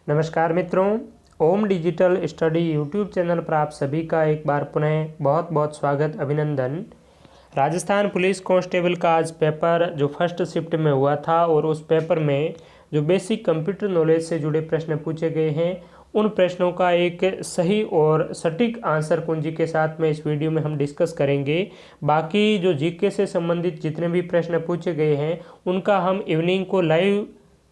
नमस्कार मित्रों, ओम digital study YouTube channel पर आप सभी का एक बार पुनः बहुत बहुत स्वागत, अभिनंदन। राजस्थान पुलिस कांस्टेबल का आज पेपर जो फर्स्ट शिफ्ट में हुआ था और उस पेपर में जो बेसिक कंप्यूटर नॉलेज से जुड़े प्रश्न पूछे गए हैं, उन प्रश्नों का एक सही और सटीक आंसर कुंजी के साथ में इस वीडियो में हम डिस्कस करेंगे। बाकी जो जीके से संबंधित जितने भी प्रश्न पूछे गए हैं उनका हम इवनिंग को लाइव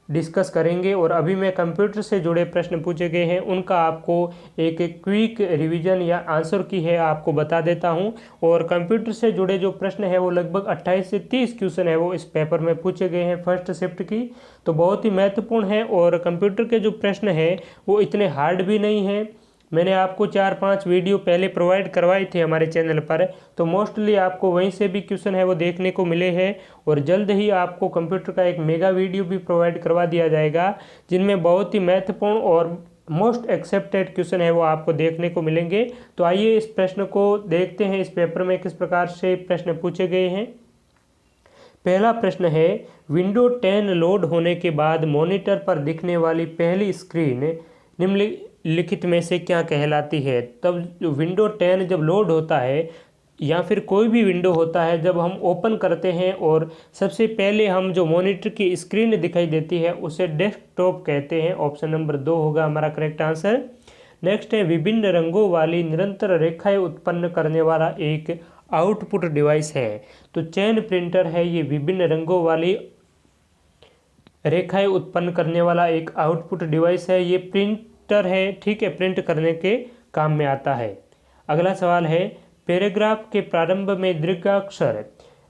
डिस्कस करेंगे और अभी मैं कंप्यूटर से जुड़े प्रश्न पूछे गए हैं उनका आपको एक क्विक रिवीजन या आंसर की है आपको बता देता हूं। और कंप्यूटर से जुड़े जो प्रश्न है वो लगभग 28 से 30 क्वेश्चन है वो इस पेपर में पूछे गए हैं फर्स्ट शिफ्ट की, तो बहुत ही महत्वपूर्ण है। और कंप्यूटर के जो प्रश्न है वो इतने हार्ड भी नहीं है। मैंने आपको 4-5 वीडियो पहले प्रोवाइड करवाए थे हमारे चैनल पर, तो मोस्टली आपको वहीं से भी क्वेश्चन है वो देखने को मिले हैं। और जल्द ही आपको कंप्यूटर का एक मेगा वीडियो भी प्रोवाइड करवा दिया जाएगा जिनमें बहुत ही महत्वपूर्ण और मोस्ट एक्सेप्टेड क्वेश्चन है वो आपको देखने को मिलेंगे। तो आइए इस प्रश्न को देखते हैं, इस पेपर में किस प्रकार से प्रश्न पूछे गए हैं। पहला प्रश्न है, विंडो 10 लोड होने के बाद मॉनिटर पर दिखने वाली पहली स्क्रीन निम्नलिखित में से क्या कहलाती है। तब विंडो 10 जब लोड होता है या फिर कोई भी विंडो होता है, जब हम ओपन करते हैं और सबसे पहले हम जो मॉनिटर की स्क्रीन दिखाई देती है उसे डेस्कटॉप कहते हैं। ऑप्शन नंबर 2 होगा हमारा करेक्ट आंसर। नेक्स्ट है, विभिन्न रंगों वाली निरंतर रेखाएं उत्पन्न करने वाला एक आउटपुट डिवाइस है। तो चैन प्रिंटर है ये विभिन्न रंगों वाली रेखाएं उत्पन्न करने वाला एक आउटपुट डिवाइस है। ये प्रिंटर है, ठीक है, प्रिंट करने के काम में आता है। अगला सवाल है, पैराग्राफ के प्रारंभ में दीर्घाक्षर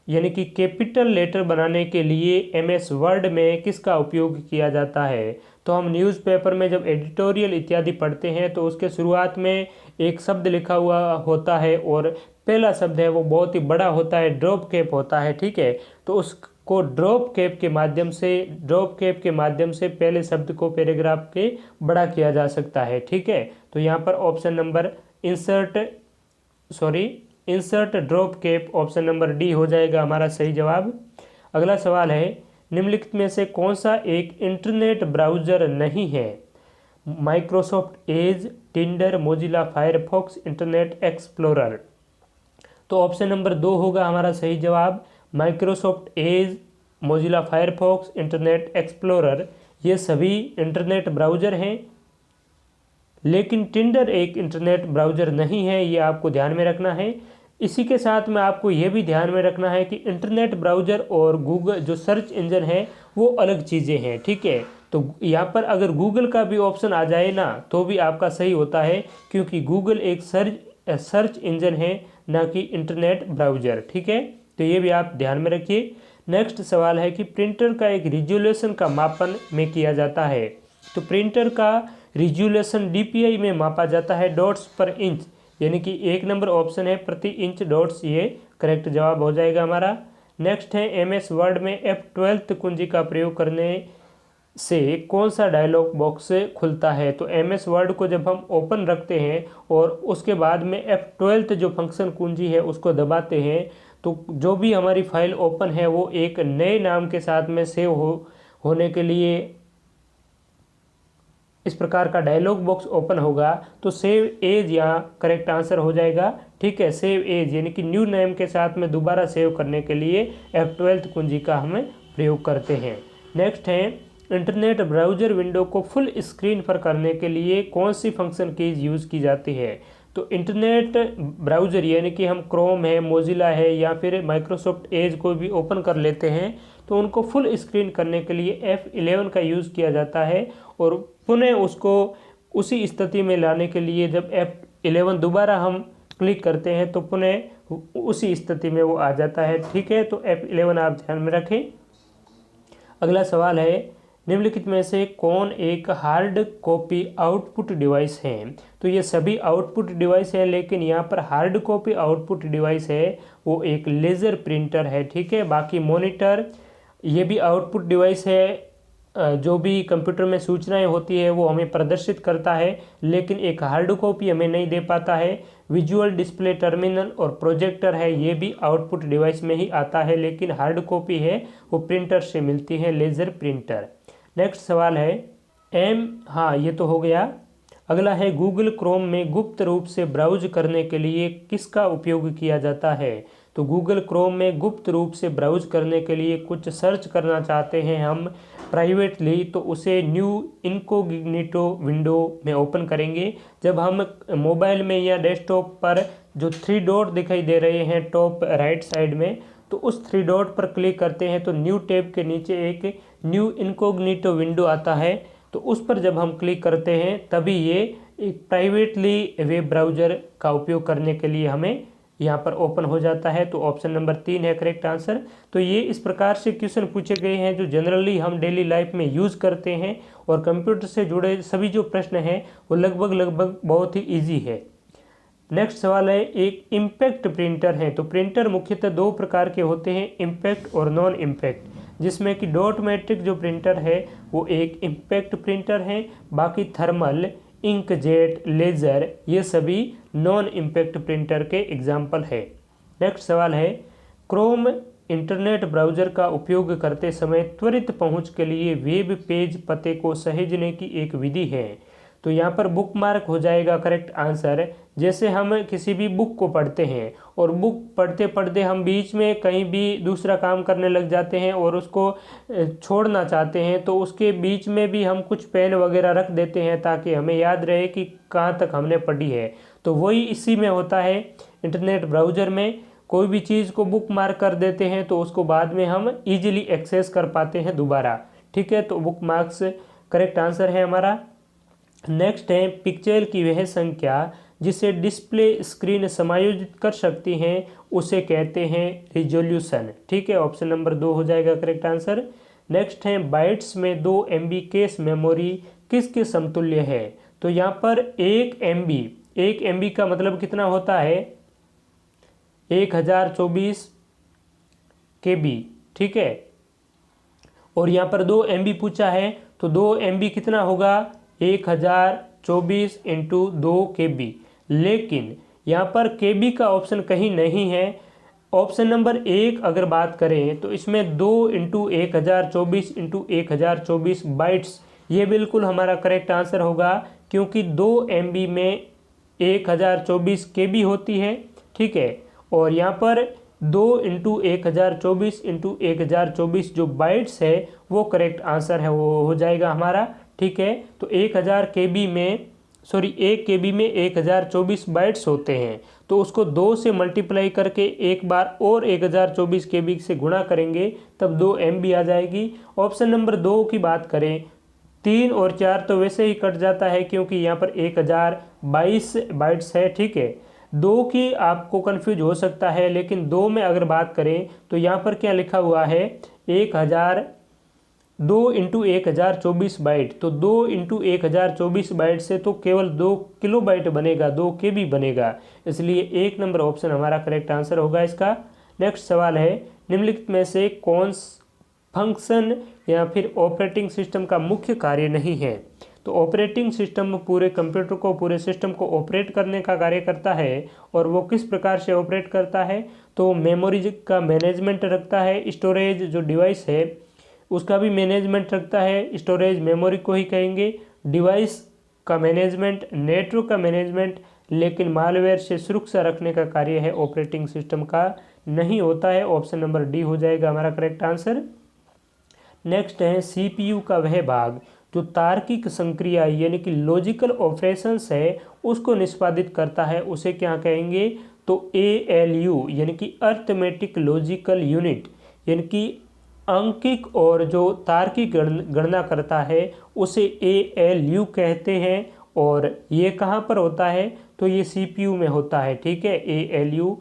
यानी कि कैपिटल लेटर बनाने के लिए एमएस वर्ड में किसका उपयोग किया जाता है। तो हम न्यूज़पेपर में जब एडिटोरियल इत्यादि पढ़ते हैं तो उसके शुरुआत में एक शब्द लिखा हुआ होता है और पहला शब्द है वो बहुत ही बड़ा होता है, ड्रॉप कैप होता है, ठीक है। तो उसको ड्रॉप कैप के माध्यम से पहले शब्द को पैराग्राफ के बड़ा किया जा सकता है, ठीक है। तो यहाँ पर option number insert drop cap, option number D हो जाएगा हमारा सही जवाब। अगला सवाल है, निम्नलिखित में से कौन सा एक इंटरनेट ब्राउज़र नहीं है। Microsoft Edge, Tinder, Mozilla Firefox, internet explorer. तो ऑप्शन नंबर 2 होगा हमारा सही जवाब। Microsoft Edge, Mozilla Firefox, internet explorer ये सभी इंटरनेट ब्राउज़र हैं, लेकिन टिंडर एक इंटरनेट ब्राउज़र नहीं है, ये आपको ध्यान में रखना है। इसी के साथ में आपको ये भी ध्यान में रखना है कि इंटरनेट ब्राउज़र और गूगल जो सर्च इंजन है वो अलग चीज़ें हैं, ठीक है। तो यहाँ पर अगर गूगल का भी ऑप्शन आ जाए ना तो भी आपका सही होता है, क्योंकि गूगल एक सर्च इंजन है ना कि इंटरनेट ब्राउज़र, ठीक है। तो ये भी आप ध्यान में रखिए। नेक्स्ट सवाल है कि प्रिंटर का एक रिजोल्यूशन का मापन में किया जाता है। तो प्रिंटर का रिजोल्यूशन डीपीआई में मापा जाता है, डॉट्स पर इंच, यानी कि 1 नंबर ऑप्शन है प्रति इंच डॉट्स, ये करेक्ट जवाब हो जाएगा हमारा। नेक्स्ट है, एमएस वर्ड में F12 कुंजी का प्रयोग करने से कौन सा डायलॉग बॉक्स खुलता है। तो एमएस वर्ड को जब हम ओपन रखते हैं और उसके बाद में F12 जो फंक्शन कुंजी है उसको दबाते हैं तो जो भी हमारी फाइल ओपन है वो एक नए नाम के साथ में सेव होने के लिए इस प्रकार का डायलॉग बॉक्स ओपन होगा। तो सेव एज यहाँ करेक्ट आंसर हो जाएगा, ठीक है। सेव एज यानी कि न्यू नेम के साथ में दोबारा सेव करने के लिए F12 कुंजी का हम प्रयोग करते हैं। नेक्स्ट है, इंटरनेट ब्राउज़र विंडो को फुल स्क्रीन पर करने के लिए कौन सी फंक्शन कीज यूज़ की जाती है। तो इंटरनेट ब्राउज़र यानी कि हम क्रोम है, मोजिला है या फिर माइक्रोसॉफ्ट एज को भी ओपन कर लेते हैं तो उनको फुल स्क्रीन करने के लिए F11 का यूज़ किया जाता है। और पुनः उसको उसी स्थिति में लाने के लिए जब F11 दोबारा हम क्लिक करते हैं तो पुनः उसी स्थिति में वो आ जाता है, ठीक है। तो F11 आप ध्यान में रखें। अगला सवाल है, निम्नलिखित में से कौन एक हार्ड कॉपी आउटपुट डिवाइस है। तो ये सभी आउटपुट डिवाइस है, लेकिन यहाँ पर हार्ड कॉपी आउटपुट डिवाइस है वो एक लेज़र प्रिंटर है, ठीक है। बाकी मॉनिटर ये भी आउटपुट डिवाइस है, जो भी कंप्यूटर में सूचनाएं होती है वो हमें प्रदर्शित करता है, लेकिन एक हार्ड कॉपी हमें नहीं दे पाता है। विजुअल डिस्प्ले टर्मिनल और प्रोजेक्टर है, ये भी आउटपुट डिवाइस में ही आता है, लेकिन हार्ड कॉपी है वो प्रिंटर से मिलती है, लेज़र प्रिंटर। नेक्स्ट सवाल है, हाँ ये तो हो गया। अगला है गूगल क्रोम में गुप्त रूप से ब्राउज करने के लिए किसका उपयोग किया जाता है। तो गूगल क्रोम में गुप्त रूप से ब्राउज करने के लिए कुछ सर्च करना चाहते हैं हम प्राइवेटली, तो उसे न्यू इनकोग्निटो विंडो में ओपन करेंगे। जब हम मोबाइल में या डेस्कटॉप पर जो 3 डॉट दिखाई दे रहे हैं टॉप राइट साइड में, तो उस 3 डॉट पर क्लिक करते हैं तो न्यू टैब के नीचे एक न्यू इनकोग्निटो विंडो आता है। तो उस पर जब हम क्लिक करते हैं तभी ये एक प्राइवेटली वेब ब्राउज़र का उपयोग करने के लिए हमें यहाँ पर ओपन हो जाता है। तो ऑप्शन नंबर 3 है करेक्ट आंसर। तो ये इस प्रकार से क्वेश्चन पूछे गए हैं जो जनरली हम डेली लाइफ में यूज़ करते हैं, और कंप्यूटर से जुड़े सभी जो प्रश्न हैं वो लगभग बहुत ही ईजी है। नेक्स्ट सवाल है, एक इम्पैक्ट प्रिंटर है। तो प्रिंटर मुख्यतः 2 प्रकार के होते हैं, इम्पैक्ट और नॉन इम्पैक्ट, जिसमें कि डॉट मैट्रिक जो प्रिंटर है वो एक इम्पैक्ट प्रिंटर है, बाकी थर्मल, इंकजेट, लेज़र ये सभी नॉन इम्पैक्ट प्रिंटर के एग्जाम्पल है। नेक्स्ट सवाल है, क्रोम इंटरनेट ब्राउज़र का उपयोग करते समय त्वरित पहुंच के लिए वेब पेज पते को सहेजने की एक विधि है। तो यहाँ पर बुकमार्क हो जाएगा करेक्ट आंसर। जैसे हम किसी भी बुक को पढ़ते हैं और बुक पढ़ते पढ़ते हम बीच में कहीं भी दूसरा काम करने लग जाते हैं और उसको छोड़ना चाहते हैं, तो उसके बीच में भी हम कुछ पेन वगैरह रख देते हैं ताकि हमें याद रहे कि कहाँ तक हमने पढ़ी है। तो वही इसी में होता है। इंटरनेट ब्राउज़र में कोई भी चीज़ को बुक मार्क कर देते हैं तो उसको बाद में हम ईजिली एक्सेस कर पाते हैं दोबारा। ठीक है, तो बुक मार्क्स करेक्ट आंसर है हमारा। नेक्स्ट है, पिक्चर की वह संख्या जिसे डिस्प्ले स्क्रीन समायोजित कर सकती हैं उसे कहते हैं रिजोल्यूशन। ठीक है, ऑप्शन नंबर 2 हो जाएगा करेक्ट आंसर। नेक्स्ट है, बाइट्स में 2 MB केस मेमोरी किसके समतुल्य है। तो यहाँ पर 1 MB का मतलब कितना होता है, 1024 KB। ठीक है, और यहाँ पर 2 MB पूछा है तो 2 MB कितना होगा, 1024 × 2 KB। लेकिन यहाँ पर KB का ऑप्शन कहीं नहीं है। ऑप्शन नंबर 1 अगर बात करें तो इसमें 2 × 1024 × 1024 बाइट्स, ये बिल्कुल हमारा करेक्ट आंसर होगा, क्योंकि 2 MB में 1024 KB होती है। ठीक है, और यहाँ पर 2 × 1024 × 1024 जो बाइट्स है वो करेक्ट आंसर है, वो हो जाएगा हमारा। ठीक है, तो 1 KB में 1024 बाइट्स होते हैं, तो उसको 2 से मल्टीप्लाई करके एक बार और 1024 KB से गुणा करेंगे तब 2 MB आ जाएगी। ऑप्शन नंबर 2 की बात करें, 3 और 4 तो वैसे ही कट जाता है क्योंकि यहाँ पर 1022 बाइट्स है। ठीक है, 2 की आपको कन्फ्यूज हो सकता है, लेकिन 2 में अगर बात करें तो यहाँ पर क्या लिखा हुआ है, 2 × 1024 बाइट। तो 2 × 1024 बाइट से तो केवल 2 किलोबाइट बनेगा, 2 KB बनेगा, इसलिए 1 नंबर ऑप्शन हमारा करेक्ट आंसर होगा इसका। नेक्स्ट सवाल है, निम्नलिखित में से कौन फंक्शन या फिर ऑपरेटिंग सिस्टम का मुख्य कार्य नहीं है। तो ऑपरेटिंग सिस्टम पूरे कंप्यूटर को, पूरे सिस्टम को ऑपरेट करने का कार्य करता है, और वो किस प्रकार से ऑपरेट करता है, तो मेमोरी का मैनेजमेंट रखता है, स्टोरेज जो डिवाइस है उसका भी मैनेजमेंट रखता है, स्टोरेज मेमोरी को ही कहेंगे, डिवाइस का मैनेजमेंट, नेटवर्क का मैनेजमेंट, लेकिन मालवेयर से सुरक्षा रखने का कार्य है ऑपरेटिंग सिस्टम का नहीं होता है। ऑप्शन नंबर डी हो जाएगा हमारा करेक्ट आंसर। नेक्स्ट है, CPU का वह भाग जो तार्किक संक्रिया यानी कि लॉजिकल ऑपरेशंस है उसको निष्पादित करता है, उसे क्या कहेंगे, तो ALU यानी कि अर्थमेटिक लॉजिकल यूनिट, यानी कि अंकिक और जो तार्किक गणना करता है उसे ALU कहते हैं। और ये कहाँ पर होता है, तो ये CPU में होता है। ठीक है, ALU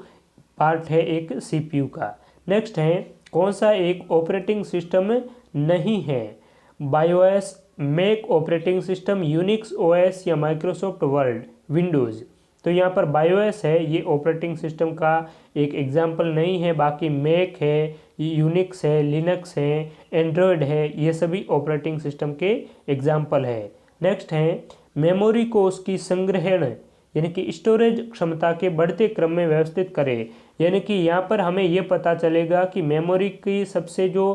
पार्ट है एक CPU का। नेक्स्ट है, कौन सा एक ऑपरेटिंग सिस्टम नहीं है, BIOS, Mac operating system, Unix OS या माइक्रोसॉफ्ट वर्ड विंडोज़। तो यहाँ पर BIOS है, ये ऑपरेटिंग सिस्टम का एक एग्जाम्पल नहीं है, बाकी मैक है, यूनिक्स है, लिनक्स है, एंड्रॉयड है, ये सभी ऑपरेटिंग सिस्टम के एग्जाम्पल है। नेक्स्ट है, मेमोरी को उसकी संग्रहण यानी कि स्टोरेज क्षमता के बढ़ते क्रम में व्यवस्थित करें। यानी कि यहाँ पर हमें ये पता चलेगा कि मेमोरी की सबसे जो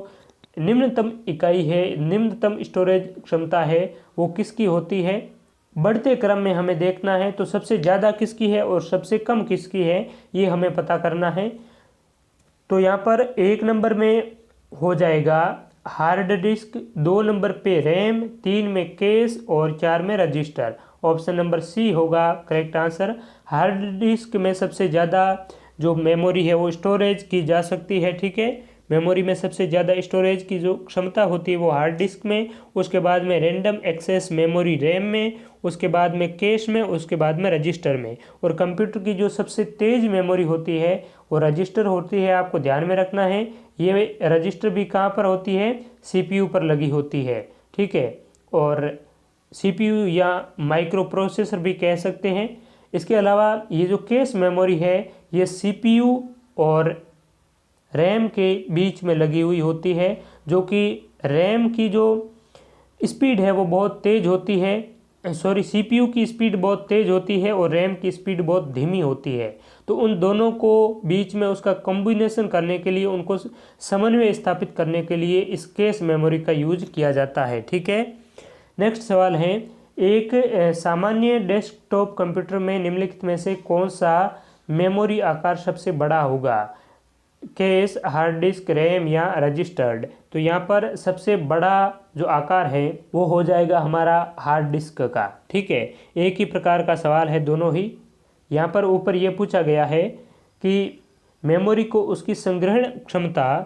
निम्नतम इकाई है, निम्नतम स्टोरेज क्षमता है वो किसकी होती है। बढ़ते क्रम में हमें देखना है तो सबसे ज़्यादा किसकी है और सबसे कम किसकी है, ये हमें पता करना है। तो यहाँ पर 1 नंबर में हो जाएगा हार्ड डिस्क, 2 नंबर पे रैम, 3 में केस और 4 में रजिस्टर। ऑप्शन नंबर सी होगा करेक्ट आंसर। हार्ड डिस्क में सबसे ज़्यादा जो मेमोरी है वो स्टोरेज की जा सकती है, ठीक है। मेमोरी में सबसे ज़्यादा स्टोरेज की जो क्षमता होती है वो हार्ड डिस्क में, उसके बाद में रैंडम एक्सेस मेमोरी रैम में, उसके बाद में कैश में, उसके बाद में रजिस्टर में। और कंप्यूटर की जो सबसे तेज़ मेमोरी होती है वो रजिस्टर होती है, आपको ध्यान में रखना है। ये रजिस्टर भी कहाँ पर होती है, सीपीयू पर लगी होती है, ठीक है। और सीपीयू या माइक्रो प्रोसेसर भी कह सकते हैं। इसके अलावा ये जो कैश मेमोरी है ये सीपीयू और रैम के बीच में लगी हुई होती है, जो कि रैम की जो स्पीड है वो बहुत तेज़ होती है, सीपीयू की स्पीड बहुत तेज़ होती है और रैम की स्पीड बहुत धीमी होती है। तो उन दोनों को बीच में उसका कॉम्बिनेशन करने के लिए, उनको समन्वय स्थापित करने के लिए इस कैश मेमोरी का यूज किया जाता है, ठीक है। नेक्स्ट सवाल है, एक सामान्य डेस्कटॉप कंप्यूटर में निम्नलिखित में से कौन सा मेमोरी आकार सबसे बड़ा होगा, कैश, हार्ड डिस्क, रैम या रजिस्टर्ड। तो यहाँ पर सबसे बड़ा जो आकार है वो हो जाएगा हमारा हार्ड डिस्क का, ठीक है। एक ही प्रकार का सवाल है दोनों ही। यहाँ पर ऊपर ये पूछा गया है कि मेमोरी को उसकी संग्रहण क्षमता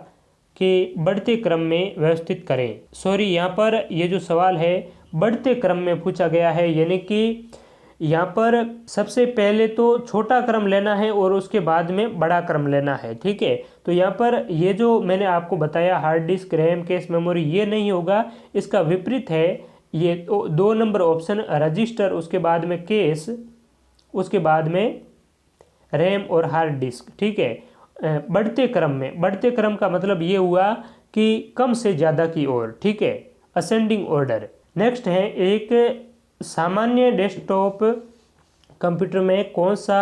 के बढ़ते क्रम में व्यवस्थित करें। यहाँ पर ये जो सवाल है बढ़ते क्रम में पूछा गया है, यानी कि यहाँ पर सबसे पहले तो छोटा क्रम लेना है और उसके बाद में बड़ा क्रम लेना है, ठीक है। तो यहाँ पर ये जो मैंने आपको बताया hard disk, RAM, cache memory, ये नहीं होगा, इसका विपरीत है। ये 2 नंबर ऑप्शन रजिस्टर, उसके बाद में कैश, उसके बाद में रैम और हार्ड डिस्क, ठीक है। बढ़ते क्रम में, बढ़ते क्रम का मतलब ये हुआ कि कम से ज़्यादा की ओर, ठीक है, असेंडिंग ऑर्डर। नेक्स्ट है, एक सामान्य डेस्कटॉप कंप्यूटर में कौन सा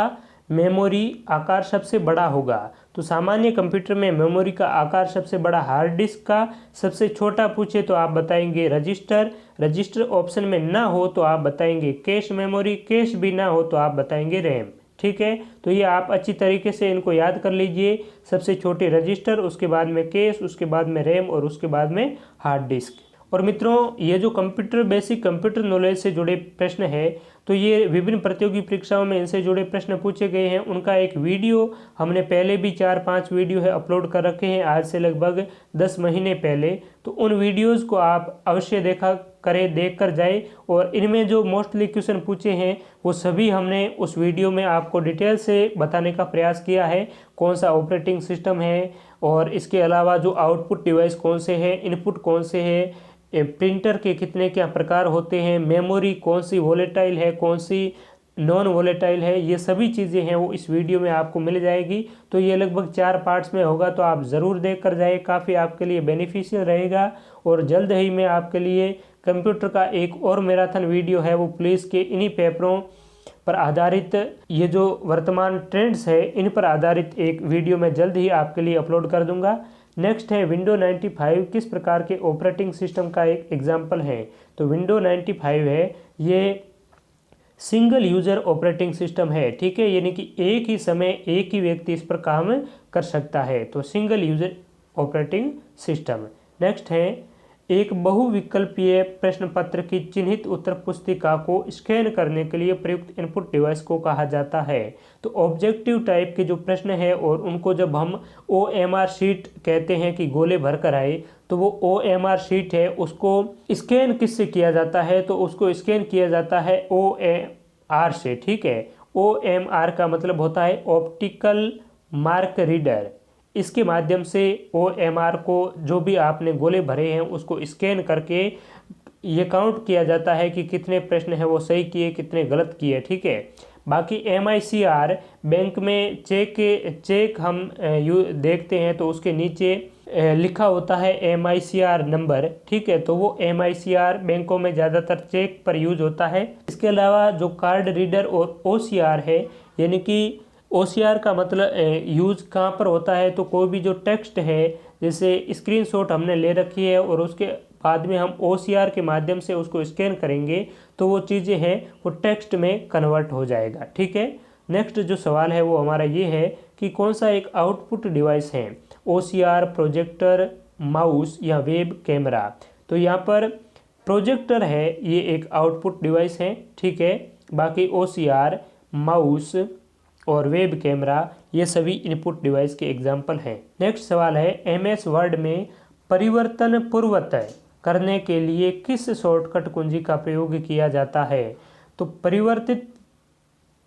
मेमोरी आकार सबसे बड़ा होगा। तो सामान्य कंप्यूटर में मेमोरी का आकार सबसे बड़ा हार्ड डिस्क का, सबसे छोटा पूछे तो आप बताएंगे रजिस्टर, रजिस्टर ऑप्शन में ना हो तो आप बताएंगे कैश मेमोरी, कैश भी ना हो तो आप बताएंगे रैम, ठीक है। तो ये आप अच्छी तरीके से इनको याद कर लीजिए। सबसे छोटे रजिस्टर, उसके बाद में कैश, उसके बाद में रैम और उसके बाद में हार्ड डिस्क। और मित्रों, ये जो कंप्यूटर बेसिक कंप्यूटर नॉलेज से जुड़े प्रश्न है, तो ये विभिन्न प्रतियोगी परीक्षाओं में इनसे जुड़े प्रश्न पूछे गए हैं। उनका एक वीडियो हमने पहले भी 4-5 वीडियो है अपलोड कर रखे हैं, आज से लगभग 10 महीने पहले। तो उन वीडियोज़ को आप अवश्य देखा करें, देख कर जाए। और इनमें जो मोस्टली क्वेश्चन पूछे हैं वो सभी हमने उस वीडियो में आपको डिटेल से बताने का प्रयास किया है। कौन सा ऑपरेटिंग सिस्टम है और इसके अलावा जो आउटपुट डिवाइस कौन से हैं, इनपुट कौन से हैं, प्रिंटर के कितने क्या प्रकार होते हैं, मेमोरी कौन सी वोलेटाइल है, कौन सी नॉन वोलेटाइल है, ये सभी चीज़ें हैं वो इस वीडियो में आपको मिल जाएगी। तो ये लगभग 4 पार्ट्स में होगा, तो आप ज़रूर देख कर जाइए, काफ़ी आपके लिए बेनिफिशियल रहेगा। और जल्द ही मैं आपके लिए कंप्यूटर का एक और मैराथन वीडियो है, वो पुलिस के इन्हीं पेपरों पर आधारित, ये जो वर्तमान ट्रेंड्स है इन पर आधारित एक वीडियो मैं जल्द ही आपके लिए अपलोड कर दूंगा। नेक्स्ट है विंडो 95 किस प्रकार के ऑपरेटिंग सिस्टम का एक एग्जाम्पल है। तो विंडो 95 है, ये सिंगल यूज़र ऑपरेटिंग सिस्टम है, ठीक है, यानी कि एक ही समय एक ही व्यक्ति इस पर काम कर सकता है। तो single user operating system. Next है, एक बहुविकल्पीय प्रश्न पत्र की चिन्हित उत्तर पुस्तिका को स्कैन करने के लिए प्रयुक्त इनपुट डिवाइस को कहा जाता है। तो ऑब्जेक्टिव टाइप के जो प्रश्न है और उनको जब हम OMR शीट कहते हैं कि गोले भर कर आए, तो वो OMR शीट है, उसको स्कैन किससे किया जाता है, तो उसको स्कैन किया जाता है OMR से, ठीक है। OMR का मतलब होता है ऑप्टिकल मार्क रीडर। इसके माध्यम से OMR को जो भी आपने गोले भरे हैं उसको स्कैन करके ये काउंट किया जाता है कि कितने प्रश्न हैं वो सही किए, कितने गलत किए, ठीक है। बाकी MICR बैंक में चेक हम देखते हैं तो उसके नीचे लिखा होता है MICR नंबर, ठीक है। तो वो MICR बैंकों में ज़्यादातर चेक पर यूज होता है। इसके अलावा जो कार्ड रीडर और OCR है, यानी कि OCR का मतलब यूज़ कहाँ पर होता है, तो कोई भी जो टेक्स्ट है जैसे स्क्रीनशॉट हमने ले रखी है और उसके बाद में हम OCR के माध्यम से उसको स्कैन करेंगे तो वो चीज़ें हैं वो टेक्स्ट में कन्वर्ट हो जाएगा। ठीक है, नेक्स्ट जो सवाल है वो हमारा ये है कि कौन सा एक आउटपुट डिवाइस है, OCR, प्रोजेक्टर, माउस या वेब कैमरा। तो यहाँ पर प्रोजेक्टर है, ये एक आउटपुट डिवाइस है। ठीक है, बाकी OCR, माउस और वेब कैमरा ये सभी इनपुट डिवाइस के एग्जाम्पल हैं। नेक्स्ट सवाल है MS वर्ड में परिवर्तन पूर्वतः करने के लिए किस शॉर्टकट कुंजी का प्रयोग किया जाता है। तो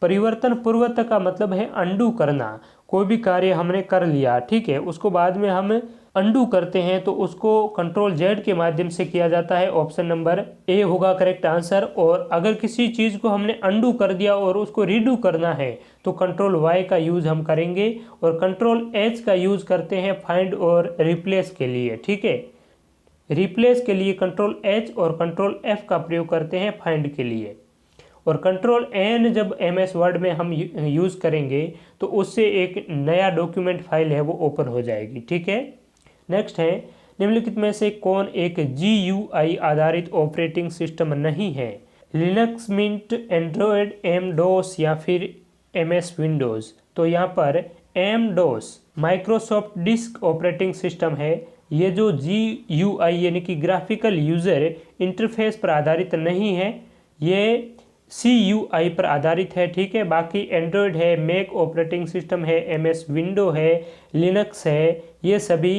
परिवर्तन पूर्वतः का मतलब है अंडू करना। कोई भी कार्य हमने कर लिया, ठीक है, उसको बाद में हम अंडू करते हैं तो उसको Ctrl+Z के माध्यम से किया जाता है। ऑप्शन नंबर ए होगा करेक्ट आंसर। और अगर किसी चीज़ को हमने अंडू कर दिया और उसको रीडू करना है तो Ctrl+Y का यूज़ हम करेंगे और Ctrl+H का यूज़ करते हैं फाइंड और रिप्लेस के लिए। ठीक है, रिप्लेस के लिए Ctrl+H और Ctrl+F का प्रयोग करते हैं फाइंड के लिए। और Ctrl+N जब MS वर्ड में हम यूज़ करेंगे तो उससे एक नया डॉक्यूमेंट फाइल है वो ओपन हो जाएगी। ठीक है, नेक्स्ट है निम्नलिखित में से कौन एक GUI आधारित ऑपरेटिंग सिस्टम नहीं है। लिनक्स, मिंट, एंड्रॉयड, MS-DOS या फिर MS विंडोज़। तो यहाँ पर MS-DOS Microsoft disk operating system है। ये जो GUI यानी कि ग्राफिकल यूज़र इंटरफेस पर आधारित नहीं है, ये CUI पर आधारित है। ठीक है, बाकी एंड्रॉयड है, मैक ऑपरेटिंग सिस्टम है, MS विंडो है, लिनक्स है, ये सभी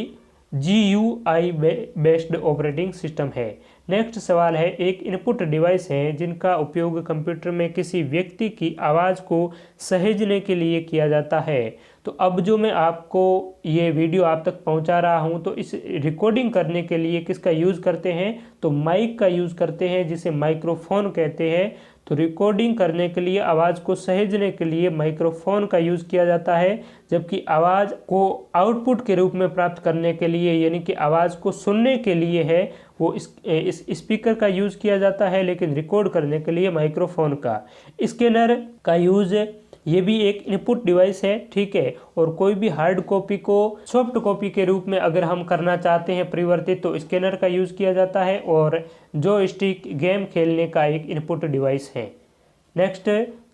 GUI बेस्ड ऑपरेटिंग सिस्टम है। नेक्स्ट सवाल है एक इनपुट डिवाइस है जिनका उपयोग कंप्यूटर में किसी व्यक्ति की आवाज़ को सहेजने के लिए किया जाता है। तो अब जो मैं आपको ये वीडियो आप तक पहुंचा रहा हूं तो इस रिकॉर्डिंग करने के लिए किसका यूज़ करते हैं, तो माइक का यूज़ करते हैं जिसे माइक्रोफोन कहते हैं। तो रिकॉर्डिंग करने के लिए, आवाज़ को सहेजने के लिए माइक्रोफोन का यूज़ किया जाता है, जबकि आवाज़ को आउटपुट के रूप में प्राप्त करने के लिए यानी कि आवाज़ को सुनने के लिए है वो इस स्पीकर का यूज़ किया जाता है, लेकिन रिकॉर्ड करने के लिए माइक्रोफोन का। स्कैनर का यूज़, ये भी एक इनपुट डिवाइस है। ठीक है, और कोई भी हार्ड कॉपी को सॉफ्ट कॉपी के रूप में अगर हम करना चाहते हैं परिवर्तित तो स्कैनर का यूज़ किया जाता है। और जॉयस्टिक गेम खेलने का एक इनपुट डिवाइस है। नेक्स्ट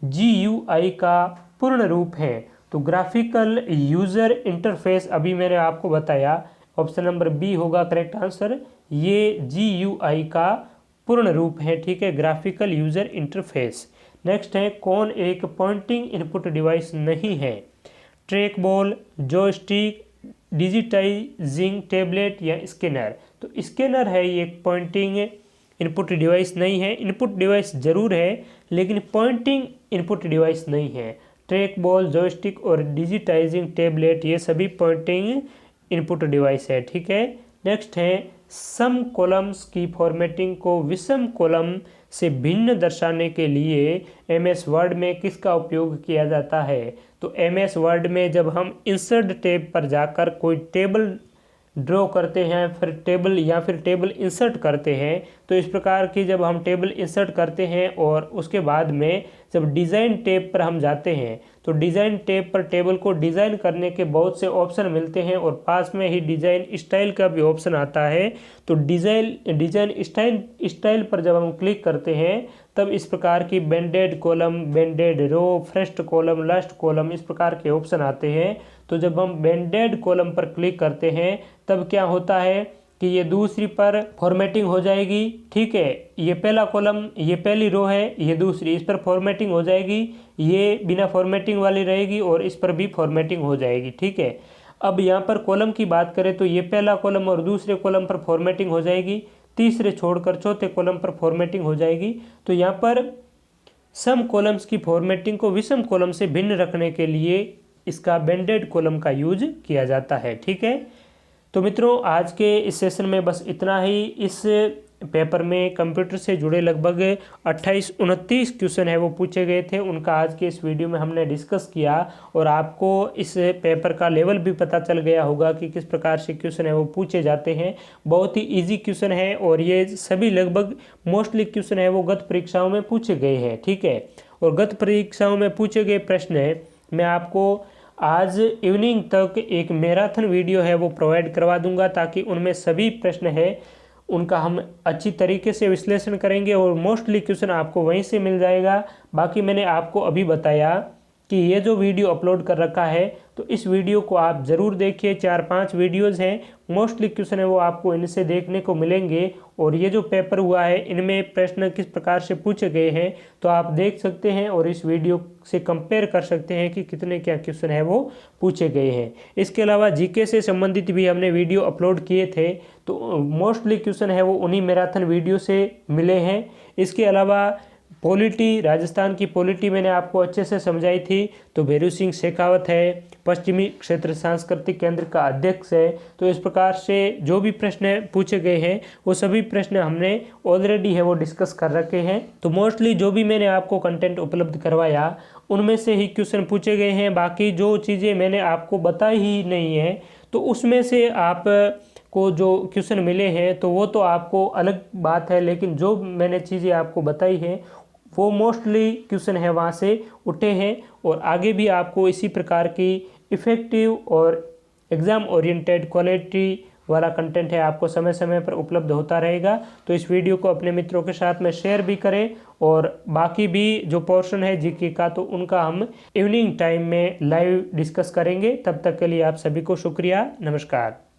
GUI का पूर्ण रूप है, तो ग्राफिकल यूज़र इंटरफेस, अभी मैंने आपको बताया, ऑप्शन नंबर बी होगा करेक्ट आंसर। ये GUI का पूर्ण रूप है। ठीक है, ग्राफिकल यूज़र इंटरफेस। नेक्स्ट है कौन एक पॉइंटिंग इनपुट डिवाइस नहीं है। Track ball, joystick, digitising tablet या स्कैनर। तो स्कैनर है, ये एक पॉइंटिंग इनपुट डिवाइस नहीं है। इनपुट डिवाइस जरूर है लेकिन पॉइंटिंग इनपुट डिवाइस नहीं है। ट्रैक बॉल, जॉयस्टिक और डिजिटाइजिंग टैबलेट ये सभी पॉइंटिंग इनपुट डिवाइस है। ठीक है, नेक्स्ट है सम कॉलम्स की फॉर्मेटिंग को विषम कॉलम से भिन्न दर्शाने के लिए MS वर्ड में किसका उपयोग किया जाता है। तो MS वर्ड में जब हम इंसर्ट टैब पर जाकर कोई टेबल ड्रॉ करते हैं फिर टेबल इंसर्ट करते हैं, तो इस प्रकार की जब हम टेबल इंसर्ट करते हैं और उसके बाद में जब डिज़ाइन टैब पर हम जाते हैं तो डिज़ाइन टैब पर टेबल को डिज़ाइन करने के बहुत से ऑप्शन मिलते हैं और पास में ही डिज़ाइन स्टाइल का भी ऑप्शन आता है। तो डिज़ाइन स्टाइल पर जब हम क्लिक करते हैं तब इस प्रकार की बेंडेड कॉलम, बेंडेड रो, फर्स्ट कॉलम, लास्ट कॉलम, इस प्रकार के ऑप्शन आते हैं। तो जब हम बेंडेड कॉलम पर क्लिक करते हैं तब क्या होता है कि ये दूसरी पर फॉर्मेटिंग हो जाएगी। ठीक है, ये पहला कॉलम, ये पहली रो है, ये दूसरी, इस पर फॉर्मेटिंग हो जाएगी, ये बिना फॉर्मेटिंग वाली रहेगी और इस पर भी फॉर्मेटिंग हो जाएगी। ठीक है, अब यहाँ पर कॉलम की बात करें तो ये पहला कॉलम और दूसरे कॉलम पर फॉर्मेटिंग हो जाएगी, तीसरे छोड़कर चौथे कॉलम पर फॉर्मेटिंग हो जाएगी। तो यहाँ पर सम कॉलम्स की फॉर्मेटिंग को विषम कॉलम से भिन्न रखने के लिए इसका बेंडेड कॉलम का यूज किया जाता है। ठीक है, तो मित्रों आज के इस सेशन में बस इतना ही। इस पेपर में कंप्यूटर से जुड़े लगभग 28-29 क्वेश्चन है वो पूछे गए थे, उनका आज के इस वीडियो में हमने डिस्कस किया और आपको इस पेपर का लेवल भी पता चल गया होगा कि किस प्रकार से क्वेश्चन है वो पूछे जाते हैं। बहुत ही इजी क्वेश्चन है और ये सभी लगभग मोस्टली क्वेश्चन है वो गत परीक्षाओं में पूछे गए हैं। ठीक है, और गत परीक्षाओं में पूछे गए प्रश्न मैं आपको आज इवनिंग तक एक मैराथन वीडियो है वो प्रोवाइड करवा दूंगा, ताकि उनमें सभी प्रश्न है उनका हम अच्छी तरीके से विश्लेषण करेंगे और मोस्टली क्वेश्चन आपको वहीं से मिल जाएगा। बाकी मैंने आपको अभी बताया कि ये जो वीडियो अपलोड कर रखा है, तो इस वीडियो को आप ज़रूर देखिए। 4-5 वीडियोज़ हैं, मोस्टली क्वेश्चन है वो आपको इनसे देखने को मिलेंगे। और ये जो पेपर हुआ है इनमें प्रश्न किस प्रकार से पूछे गए हैं तो आप देख सकते हैं और इस वीडियो से कंपेयर कर सकते हैं कि कितने क्या क्वेश्चन है वो पूछे गए हैं। इसके अलावा जीके से संबंधित भी हमने वीडियो अपलोड किए थे, तो मोस्टली क्वेश्चन है वो उन्हीं मैराथन वीडियो से मिले हैं। इसके अलावा पॉलिटी, राजस्थान की पॉलिटी मैंने आपको अच्छे से समझाई थी। तो भैरू सिंह शेखावत है, पश्चिमी क्षेत्र सांस्कृतिक केंद्र का अध्यक्ष है। तो इस प्रकार से जो भी प्रश्न पूछे गए हैं वो सभी प्रश्न हमने ऑलरेडी है वो डिस्कस कर रखे हैं। तो मोस्टली जो भी मैंने आपको कंटेंट उपलब्ध करवाया उनमें से ही क्वेश्चन पूछे गए हैं। बाकी जो चीज़ें मैंने आपको बताई ही नहीं है तो उसमें से आप को जो क्वेश्चन मिले हैं तो वो तो आपको अलग बात है, लेकिन जो मैंने चीज़ें आपको बताई हैं वो मोस्टली क्वेश्चन है वहाँ से उठे हैं। और आगे भी आपको इसी प्रकार की इफ़ेक्टिव और एग्ज़ाम ओरिएंटेड क्वालिटी वाला कंटेंट है आपको समय समय पर उपलब्ध होता रहेगा। तो इस वीडियो को अपने मित्रों के साथ में शेयर भी करें। और बाकी भी जो पोर्शन है जीके का तो उनका हम इवनिंग टाइम में लाइव डिस्कस करेंगे। तब तक के लिए आप सभी को शुक्रिया, नमस्कार।